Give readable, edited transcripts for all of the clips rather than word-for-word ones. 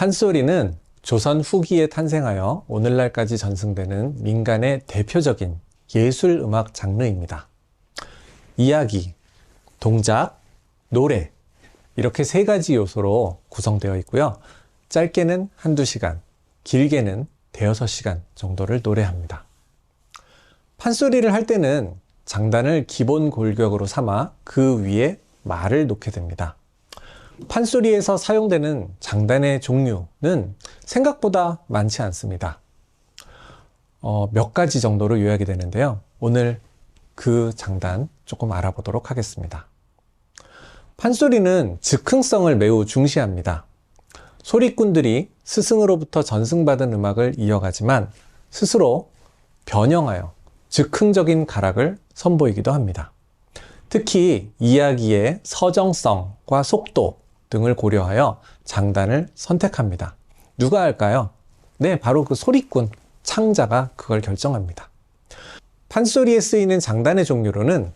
판소리는 조선 후기에 탄생하여 오늘날까지 전승되는 민간의 대표적인 예술 음악 장르입니다. 이야기, 동작, 노래 이렇게 세 가지 요소로 구성되어 있고요. 짧게는 한두 시간, 길게는 대여섯 시간 정도를 노래합니다. 판소리를 할 때는 장단을 기본 골격으로 삼아 그 위에 말을 놓게 됩니다. 판소리에서 사용되는 장단의 종류는 생각보다 많지 않습니다. 몇 가지 정도로 요약이 되는데요. 오늘 그 장단 조금 알아보도록 하겠습니다. 판소리는 즉흥성을 매우 중시합니다. 소리꾼들이 스승으로부터 전승받은 음악을 이어가지만 스스로 변형하여 즉흥적인 가락을 선보이기도 합니다. 특히 이야기의 서정성과 속도 등을 고려하여 장단을 선택합니다. 누가 할까요? 네, 바로 그 소리꾼, 창자가 그걸 결정합니다. 판소리에 쓰이는 장단의 종류로는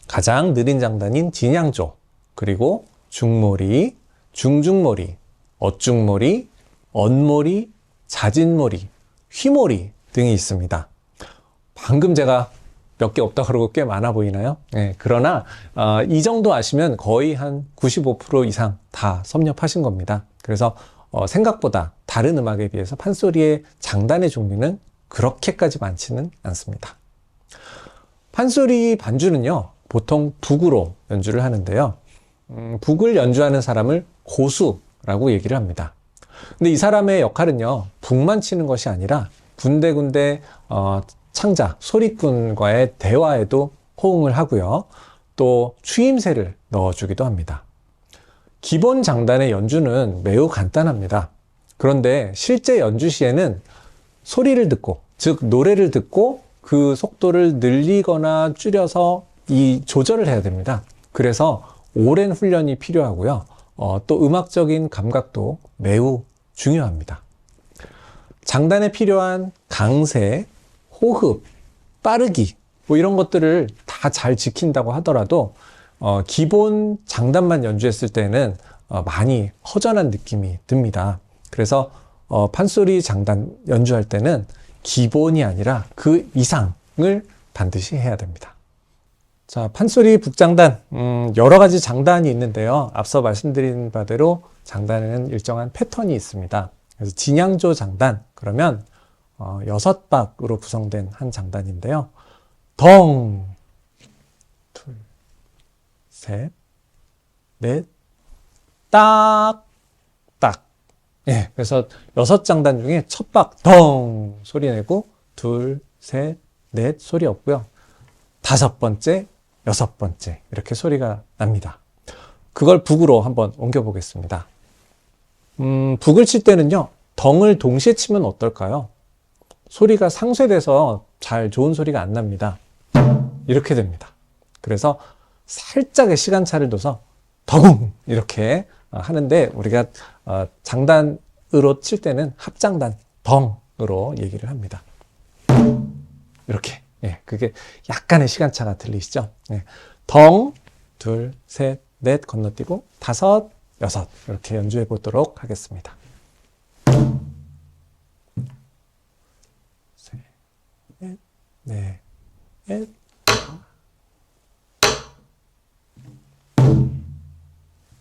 가장 느린 장단인 진양조, 그리고 중모리, 중중모리, 어중모리, 언모리, 자진모리, 휘모리 등이 있습니다. 방금 제가 몇 개 없다 그러고 꽤 많아 보이나요? 네, 그러나 이 정도 아시면 거의 한 95% 이상 다 섭렵하신 겁니다. 그래서 생각보다 다른 음악에 비해서 판소리의 장단의 종류는 그렇게까지 많지는 않습니다. 판소리 반주는요, 보통 북으로 연주를 하는데요. 북을 연주하는 사람을 고수라고 얘기를 합니다. 근데 이 사람의 역할은요, 북만 치는 것이 아니라 군데군데 창자, 소리꾼과의 대화에도 호응을 하고요. 또 추임새를 넣어주기도 합니다. 기본 장단의 연주는 매우 간단합니다. 그런데 실제 연주 시에는 소리를 듣고, 즉 노래를 듣고 그 속도를 늘리거나 줄여서 이 조절을 해야 됩니다. 그래서 오랜 훈련이 필요하고요. 또 음악적인 감각도 매우 중요합니다. 장단에 필요한 강세, 호흡, 빠르기 뭐 이런 것들을 다 잘 지킨다고 하더라도 기본 장단만 연주했을 때는 많이 허전한 느낌이 듭니다. 그래서 판소리 장단 연주할 때는 기본이 아니라 그 이상을 반드시 해야 됩니다. 자, 판소리 북장단 여러 가지 장단이 있는데요. 앞서 말씀드린 바대로 장단에는 일정한 패턴이 있습니다. 그래서 진양조 장단, 그러면 6박으로 구성된 한 장단인데요. 덩, 둘, 셋, 넷, 딱, 딱. 예, 그래서 6장단 중에 첫 박, 덩 소리 내고, 둘, 셋, 넷 소리 없고요. 5번째, 6번째 이렇게 소리가 납니다. 그걸 북으로 한번 옮겨 보겠습니다. 북을 칠 때는요, 덩을 동시에 치면 어떨까요? 소리가 상쇄돼서 잘 좋은 소리가 안 납니다. 이렇게 됩니다. 그래서 살짝의 시간차를 둬서 덩 이렇게 하는데, 우리가 장단으로 칠 때는 합장단 덩으로 얘기를 합니다. 이렇게. 예, 그게 약간의 시간차가 들리시죠? 예, 덩, 둘, 셋, 넷 건너뛰고 5, 6 이렇게 연주해 보도록 하겠습니다. 셋, 넷, 넷, 넷.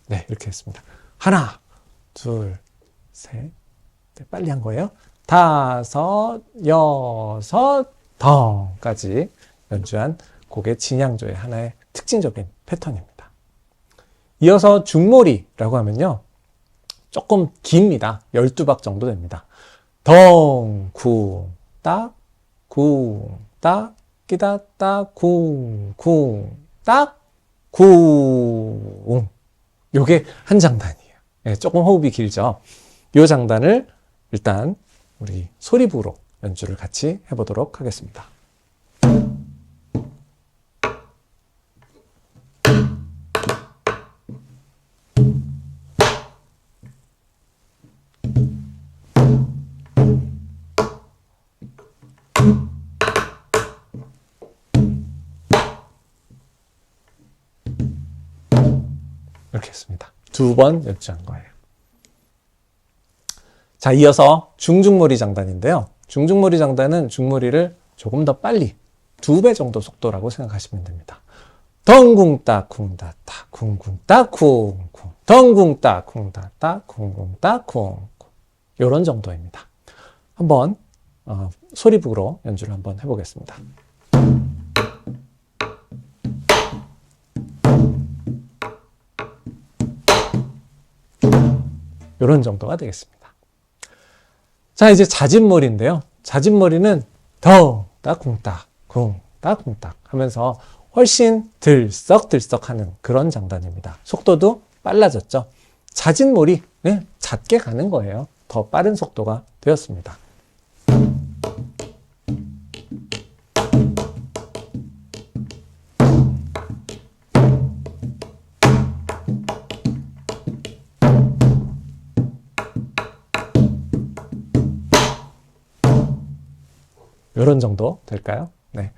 네, 이렇게 했습니다. 하나, 둘, 셋, 네, 빨리 한 거예요. 5, 6, 덩까지 연주한 곡의 진양조의 하나의 특징적인 패턴입니다. 이어서 중모리라고 하면요, 조금 깁니다. 12박 정도 됩니다. 덩, 쿵, 딱, 쿵, 딱, 끼다, 딱, 쿵, 쿵, 딱, 쿵. 요게 한 장단이에요. 네, 조금 호흡이 길죠. 이 장단을 일단 우리 소리부로 연주를 같이 해보도록 하겠습니다. 이렇게 했습니다. 2번 연주한 거예요. 자, 이어서 중중머리 장단인데요. 중중머리 장단은 중머리를 조금 더 빨리 2배 정도 속도라고 생각하시면 됩니다. 덩궁따 쿵따따 쿵쿵따 쿵쿵 덩궁따 쿵따따 쿵쿵따 쿵쿵 이런 정도입니다. 한번 소리북으로 연주를 한번 해보겠습니다. 이런 정도가 되겠습니다. 자, 이제 잦은머리인데요. 잦은머리는 덩, 따, 쿵, 따, 쿵, 따, 쿵, 따 하면서 훨씬 들썩들썩 하는 그런 장단입니다. 속도도 빨라졌죠. 잦은머리, 네, 잦게 가는 거예요. 더 빠른 속도가 되었습니다. 이런 정도 될까요? 네.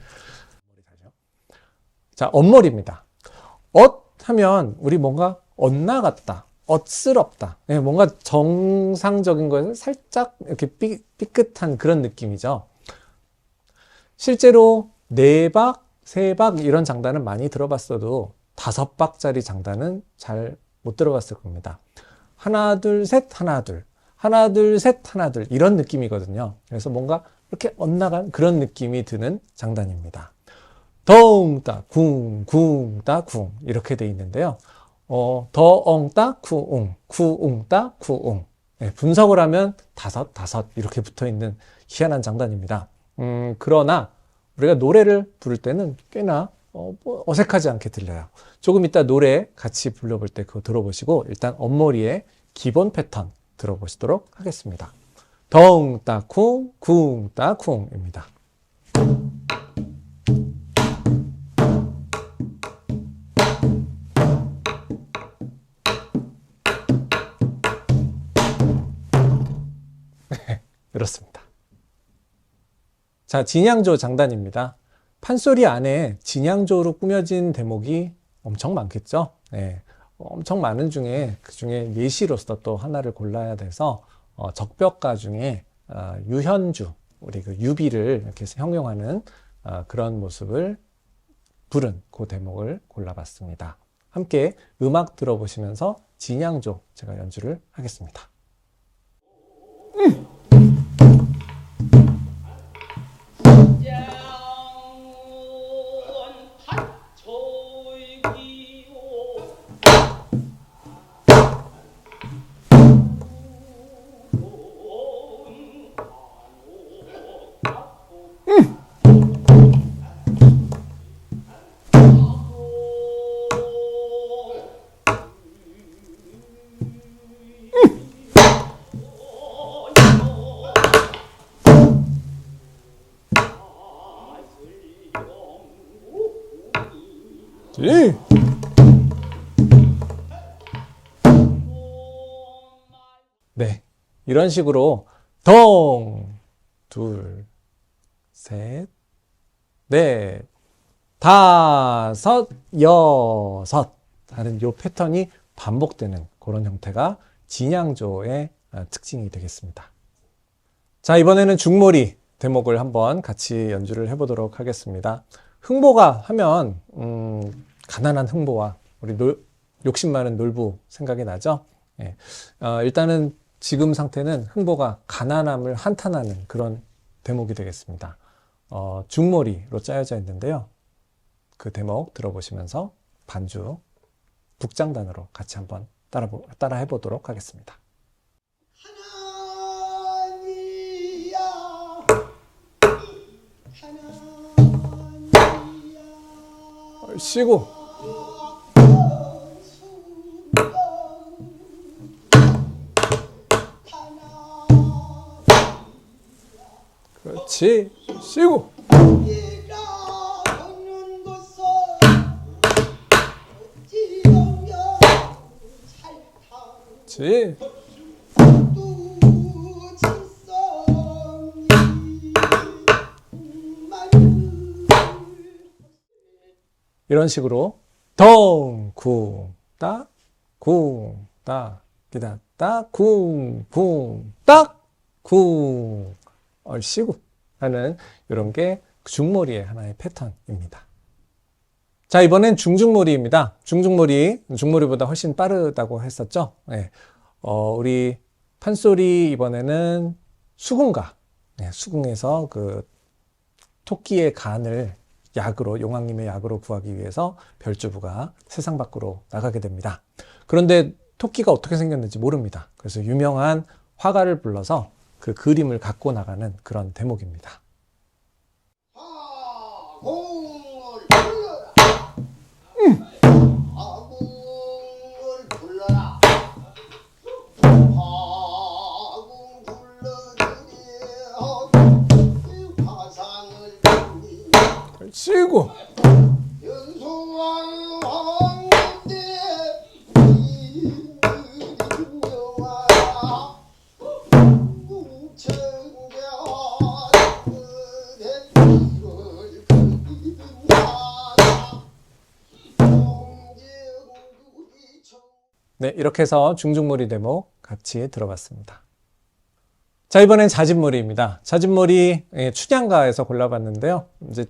자, 엇머리입니다. 엇 하면 우리 뭔가 엇나갔다, 엇스럽다. 네, 뭔가 정상적인 거에서 살짝 이렇게 삐끗한 그런 느낌이죠. 실제로 4박, 3박 이런 장단은 많이 들어봤어도 5박짜리 장단은 잘 못 들어봤을 겁니다. 하나, 둘, 셋, 하나, 둘. 하나, 둘, 셋, 하나, 둘. 이런 느낌이거든요. 그래서 뭔가 이렇게 엇나간 그런 느낌이 드는 장단입니다. 덩따 쿵, 쿵따 쿵 이렇게 돼 있는데요. 더엉따 쿠웅, 쿠웅따 쿠웅. 네, 분석을 하면 다섯 이렇게 붙어 있는 희한한 장단입니다. 그러나 우리가 노래를 부를 때는 꽤나 어색하지 않게 들려요. 조금 이따 노래 같이 불러볼 때 그거 들어보시고 일단 엇머리의 기본 패턴 들어보시도록 하겠습니다. 덩따 쿵, 쿵따 쿵입니다. 그렇습니다. 자, 진양조 장단입니다. 판소리 안에 진양조로 꾸며진 대목이 엄청 많겠죠. 네, 엄청 많은 중에 그 중에 예시로서 또 하나를 골라야 돼서 적벽가 중에 유현주, 우리 그 유비를 이렇게 형용하는 그런 모습을 부른 그 대목을 골라봤습니다. 함께 음악 들어보시면서 진양조 제가 연주를 하겠습니다. 네, 이런 식으로 덩, 둘, 셋, 넷, 다섯, 여섯 하는 요 패턴이 반복되는 그런 형태가 진양조의 특징이 되겠습니다. 자, 이번에는 중머리 대목을 한번 같이 연주를 해보도록 하겠습니다. 흥보가 하면 가난한 흥보와 우리 욕심 많은 놀부 생각이 나죠. 예. 일단은 지금 상태는 흥보가 가난함을 한탄하는 그런 대목이 되겠습니다. 중머리로 짜여져 있는데요. 그 대목 들어보시면서 반주 북장단으로 같이 한번 따라 해보도록 하겠습니다. 쉬고 그렇지 쉬고 그렇지 이런 식으로 덩, 쿵, 따, 쿵, 따, 기다, 따, 쿵, 쿵, 따 쿵, 얼씨구 하는 이런 게 중몰이의 하나의 패턴입니다. 자, 이번엔 중중몰이입니다. 중몰이보다 훨씬 빠르다고 했었죠. 네. 우리 판소리 이번에는 수궁가, 네, 수궁에서 그 토끼의 간을 약으로, 용왕님의 약으로 구하기 위해서 별주부가 세상 밖으로 나가게 됩니다. 그런데 토끼가 어떻게 생겼는지 모릅니다. 그래서 유명한 화가를 불러서 그 그림을 갖고 나가는 그런 대목입니다. 시고 네, 이렇게 해서 중중몰이 대목 같이 들어봤습니다. 자, 이번엔 자진몰이입니다. 자진몰이 춘향가에서 골라봤는데요. 이제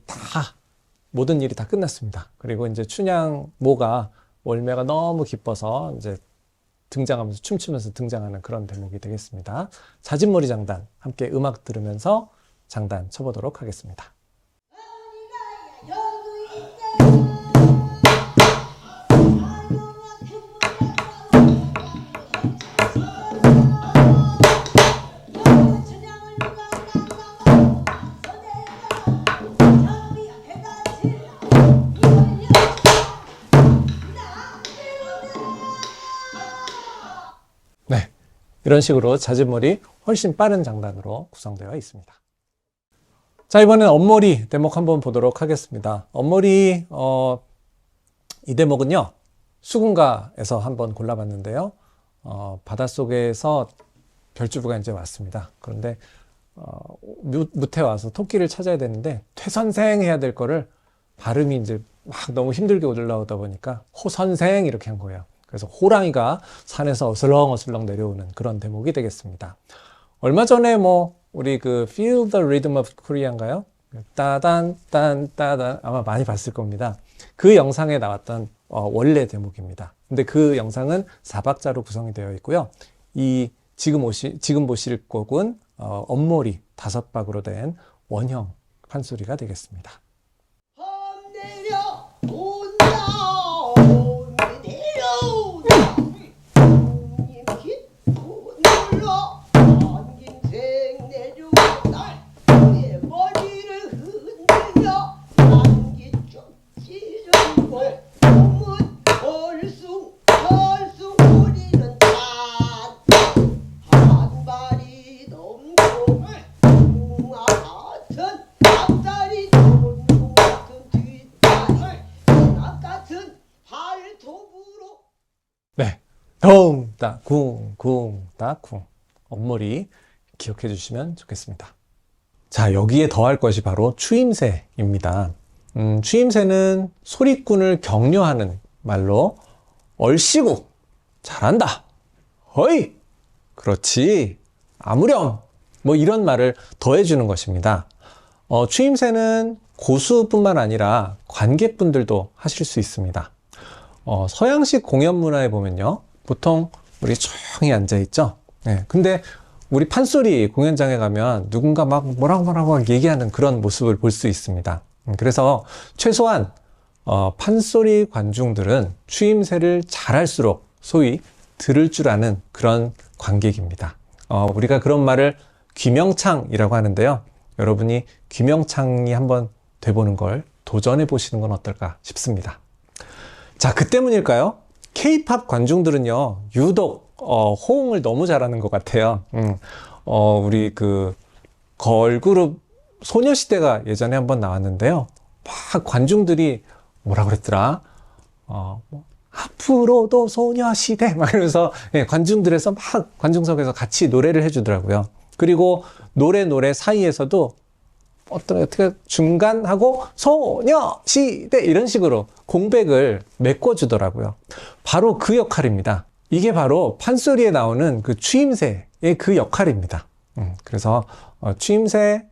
모든 일이 다 끝났습니다. 그리고 이제 춘향모가 월매가 너무 기뻐서 이제 등장하면서 춤추면서 등장하는 그런 대목이 되겠습니다. 자진몰이 장단 함께 음악 들으면서 장단 쳐보도록 하겠습니다. 네, 이런 식으로 자진몰이 훨씬 빠른 장단으로 구성되어 있습니다. 자, 이번엔 엄몰이 대목 한번 보도록 하겠습니다. 엄몰이 이 대목은요 수궁가에서 한번 골라봤는데요. 바닷속에서 별주부가 이제 왔습니다. 그런데 묻에 와서 토끼를 찾아야 되는데 퇴선생 해야 될 거를 발음이 이제 막 너무 힘들게 올라오다 보니까 호선생 이렇게 한 거예요. 그래서 호랑이가 산에서 어슬렁어슬렁 내려오는 그런 대목이 되겠습니다. 얼마 전에 우리 그 Feel the Rhythm of Korea인가요? 따단 딴 따단 아마 많이 봤을 겁니다. 그 영상에 나왔던 원래 대목입니다. 근데 그 영상은 4박자로 구성이 되어 있고요. 지금 보실 곡은 엄몰이 5박으로 된 원형 판소리가 되겠습니다. 네, 덩따 쿵쿵 따쿵 엄몰이 기억해 주시면 좋겠습니다. 자, 여기에 더할 것이 바로 추임새입니다. 추임새는 소리꾼을 격려하는 말로 얼씨구 잘한다, 허이 그렇지, 아무렴 이런 말을 더해주는 것입니다. 추임새는 고수뿐만 아니라 관객분들도 하실 수 있습니다. 서양식 공연 문화에 보면요, 보통 우리 조용히 앉아 있죠. 네, 근데 우리 판소리 공연장에 가면 누군가 막 뭐라고 얘기하는 그런 모습을 볼 수 있습니다. 그래서 최소한 판소리 관중들은 추임새를 잘할수록 소위 들을 줄 아는 그런 관객입니다. 우리가 그런 말을 귀명창이라고 하는데요. 여러분이 귀명창이 한번 돼보는 걸 도전해 보시는 건 어떨까 싶습니다. 자, 그 때문일까요? K-팝 관중들은요, 유독 호응을 너무 잘하는 것 같아요. 우리 그 걸그룹 소녀시대가 예전에 한번 나왔는데요. 막 관중들이 뭐라 그랬더라? 앞으로도 소녀시대 막 이러면서 관중들에서 막 관중석에서 같이 노래를 해주더라고요. 그리고 노래 사이에서도 어떻게 중간하고 소녀시대 이런 식으로 공백을 메꿔주더라고요. 바로 그 역할입니다. 이게 바로 판소리에 나오는 그 추임새의 그 역할입니다. 그래서 추임새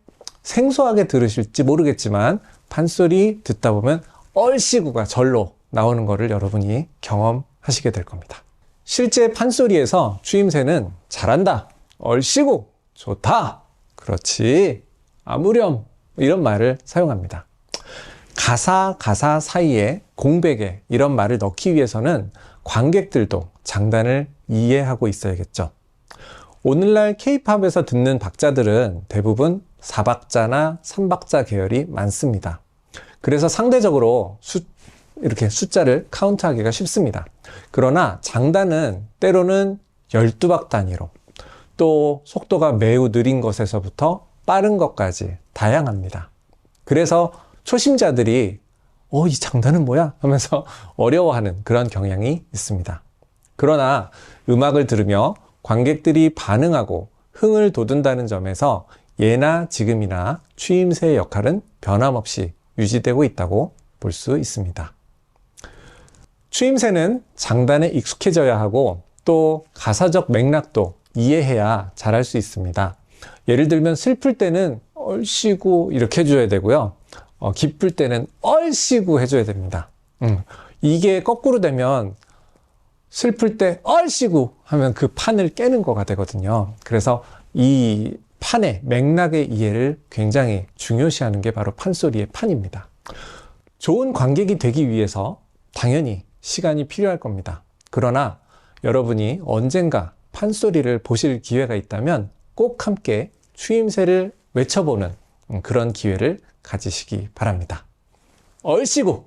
생소하게 들으실지 모르겠지만 판소리 듣다 보면 얼씨구가 절로 나오는 것을 여러분이 경험하시게 될 겁니다. 실제 판소리에서 추임새는 잘한다, 얼씨구, 좋다, 그렇지, 아무렴 이런 말을 사용합니다. 가사 사이에 공백에 이런 말을 넣기 위해서는 관객들도 장단을 이해하고 있어야겠죠. 오늘날 K-팝에서 듣는 박자들은 대부분 4박자나 3박자 계열이 많습니다. 그래서 상대적으로 이렇게 숫자를 카운트하기가 쉽습니다. 그러나 장단은 때로는 12박 단위로, 또 속도가 매우 느린 것에서부터 빠른 것까지 다양합니다. 그래서 초심자들이 이 장단은 뭐야? 하면서 어려워하는 그런 경향이 있습니다. 그러나 음악을 들으며 관객들이 반응하고 흥을 돋운다는 점에서 예나 지금이나 추임새의 역할은 변함없이 유지되고 있다고 볼 수 있습니다. 추임새는 장단에 익숙해져야 하고 또 가사적 맥락도 이해해야 잘할 수 있습니다. 예를 들면 슬플 때는 얼씨구 이렇게 해줘야 되고요. 기쁠 때는 얼씨구 해줘야 됩니다. 이게 거꾸로 되면 슬플 때 얼씨구 하면 그 판을 깨는 거가 되거든요. 그래서 이 판의 맥락의 이해를 굉장히 중요시하는 게 바로 판소리의 판입니다. 좋은 관객이 되기 위해서 당연히 시간이 필요할 겁니다. 그러나 여러분이 언젠가 판소리를 보실 기회가 있다면 꼭 함께 추임새를 외쳐보는 그런 기회를 가지시기 바랍니다. 얼씨구!